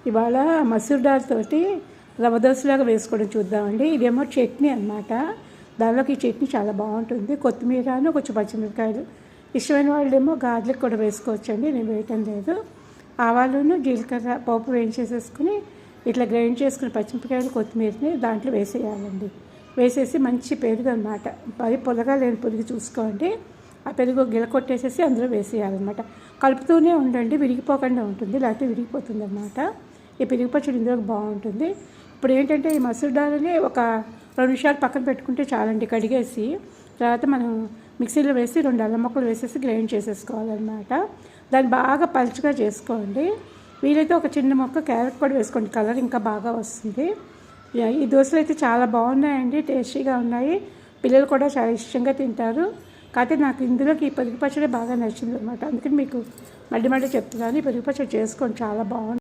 ఇవాళ మసూర్ దాల్ తోటి రవ్వ దోశలాగా వేసుకోవడం చూద్దామండి. ఇదేమో చట్నీ అన్నమాట. దానిలోకి ఈ చట్నీ చాలా బాగుంటుంది. కొత్తిమీరను కొంచెం పచ్చిమిరపకాయలు, ఇష్టమైన వాళ్ళేమో గార్లిక్ కూడా వేసుకోవచ్చండి. నేను వేయటం లేదు. ఆవాలను జీలకర్ర పోపు వేయించేసేసుకుని ఇట్లా గ్రైండ్ చేసుకుని పచ్చిమిరపకాయలు కొత్తిమీరని దాంట్లో వేసేయాలండి. వేసేసి మంచి పెరుగు అనమాట, మరి పొలగా లేని పెరుగు చూసుకోండి. ఆ పెరుగు గిలకొట్టేసేసి అందులో వేసేయాలన్నమాట. కలుపుతూనే ఉండండి, విరిగిపోకుండా ఉంటుంది, లేకపోతే విరిగిపోతుంది అన్నమాట. ఈ పెరుగు పచ్చడి ఇందులో బాగుంటుంది. ఇప్పుడు ఏంటంటే ఈ మసూర్ దాల్ని ఒక 2 నిమిషాలు పక్కన పెట్టుకుంటే చాలండి. కడిగేసి తర్వాత మనం మిక్సీలో వేసి 2 అల్లం ముక్కలు వేసేసి గ్రైండ్ చేసేసుకోవాలన్నమాట. దాన్ని బాగా పలుచగా చేసుకోండి. వీలైతే ఒక చిన్న ముక్క క్యారెట్ కూడా వేసుకోండి, కలర్ ఇంకా బాగా వస్తుంది. ఈ దోశలు అయితే చాలా బాగున్నాయండి, టేస్టీగా ఉన్నాయి. పిల్లలు కూడా చాలా ఇష్టంగా తింటారు. కాకపోతే నాకు ఇందులోకి ఈ పెరుగు పచ్చడి బాగా నచ్చింది అనమాట. అందుకని మీకు మళ్ళీ చెప్తున్నాను, ఈ పెరుగు పచ్చడి చేసుకోండి, చాలా బాగుంది.